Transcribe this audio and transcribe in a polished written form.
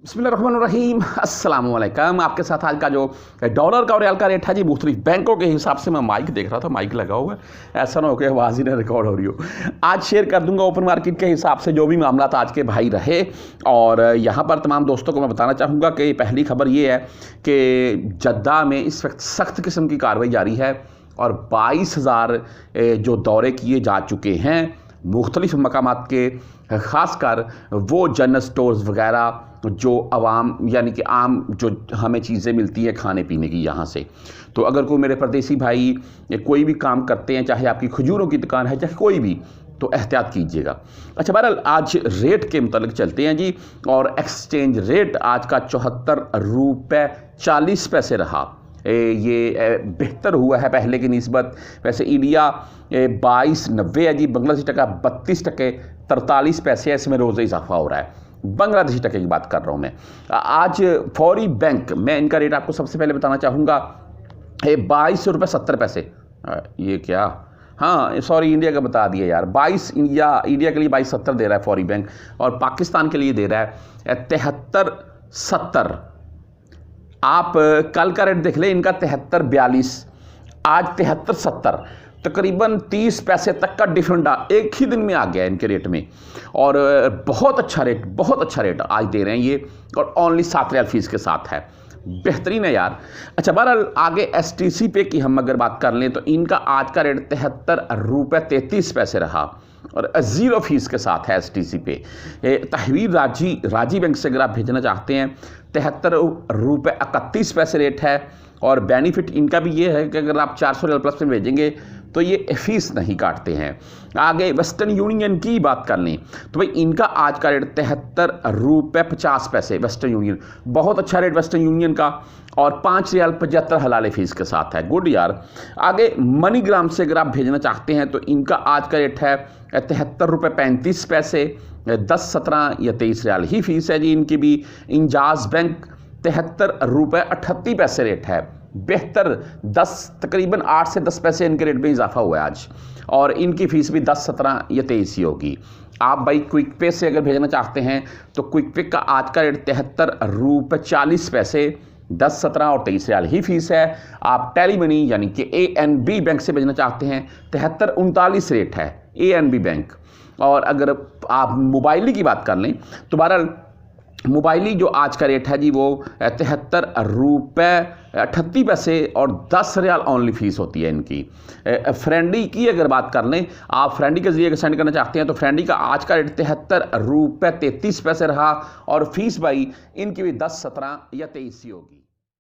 बिस्मिल्लाहिर्रहमानिर्रहीम अस्सलाम वालेकुम। आपके साथ आज का जो डॉलर का और रियाल का रेट है जी, मुख्तलिफ बैंकों के हिसाब से मैं माइक देख रहा था, माइक लगा हुआ है, ऐसा ना हो कि आवाज़ ही ना रिकॉर्ड हो रही हो। आज शेयर कर दूंगा ओपन मार्केट के हिसाब से जो भी मामला था आज के भाई रहे। और यहाँ पर तमाम दोस्तों को मैं बताना चाहूँगा कि पहली खबर ये है कि जद्दा में इस वक्त सख्त किस्म की कार्रवाई जारी है और 22,000 जो दौरे किए जा चुके हैं मुख्तलिफ मकामात के, ख़ासकर वो जनरल स्टोर्स वगैरह जो आवाम यानी कि आम जो हमें चीज़ें मिलती हैं खाने पीने की यहाँ से। तो अगर कोई मेरे परदेसी भाई कोई भी काम करते हैं, चाहे आपकी खजूरों की दुकान है चाहे कोई भी, तो एहतियात कीजिएगा। अच्छा, बहरहाल आज रेट के मुतालिक चलते हैं जी। और एक्सचेंज रेट आज का 74 रुपये 40 पैसे रहा। ये बेहतर हुआ है पहले की निस्बत। वैसे इंडिया 22.90 है जी, बांग्लादेशी टका 32.43 पैसे है, इसमें रोज़ इजाफा हो रहा है। बांग्लादेशी टके की बात कर रहा हूँ मैं। आज फौरी बैंक में इनका रेट आपको सबसे पहले बताना चाहूँगा 22 रुपये 70 पैसे। ये क्या, हाँ सॉरी इंडिया का बता दिया यार, 22 इंडिया के लिए 22.70 दे रहा है फौरी बैंक, और पाकिस्तान के लिए दे रहा है 73.70। आप कल का रेट देख लें, इनका 73.42, आज 73.70, तकरीबन 30 पैसे तक का डिफरेंट एक ही दिन में आ गया इनके रेट में। और बहुत अच्छा रेट आज दे रहे हैं ये, और ओनली 7 रियाल फीस के साथ है। बेहतरीन है यार। अच्छा, बहरहाल आगे STC पे की हम अगर बात कर लें तो इनका आज का रेट 73 रुपये 33 पैसे रहा और 0 फीस के साथ है STC पे। तहवीर राजी बैंक से अगर आप भेजना चाहते हैं 73 रुपये 31 पैसे रेट है। और बेनिफिट इनका भी ये है कि अगर आप 400 रियाल प्लस में भेजेंगे तो ये फीस नहीं काटते हैं। आगे वेस्टर्न यूनियन की बात कर लें तो भाई इनका आज का रेट 73 रुपये 50 पैसे वेस्टर्न यूनियन, बहुत अच्छा रेट वेस्टर्न यूनियन का, और 5 रियाल 75 हलाले फीस के साथ है। गुड यार। आगे मनीग्राम से अगर आप भेजना चाहते हैं तो इनका आज का रेट है 73 रुपये 35 पैसे, 10, 17 या 23 रियाल ही फीस है जी इनकी भी। इंजाज बैंक 73 रुपये 38 पैसे रेट है, बेहतर, 10 तकरीबन 8 से 10 पैसे इनके रेट में इजाफा हुआ है आज, और इनकी फ़ीस भी 10, 17 या 23 ही होगी। आप भाई क्विक पे से अगर भेजना चाहते हैं तो क्विक पे का आज का रेट 73 रुपये 40 पैसे, 10, 17 और 23 रियाल ही फीस है। आप टेली मनी यानी कि ANB बैंक से भेजना चाहते हैं 73.39 रेट है ANB बैंक। और अगर आप मोबाइली की बात कर लें तो बहरहाल मोबाइली जो आज का रेट है जी वो 73 रुपये 38 पैसे और 10 रियाल ओनली फीस होती है इनकी। फ्रेंडी की अगर बात कर लें, आप फ्रेंडी के जरिए सेंड करना चाहते हैं तो फ्रेंडी का आज का रेट 73 रुपये 33 पैसे रहा, और फीस भाई इनकी भी 10, 17 या 23 ही होगी।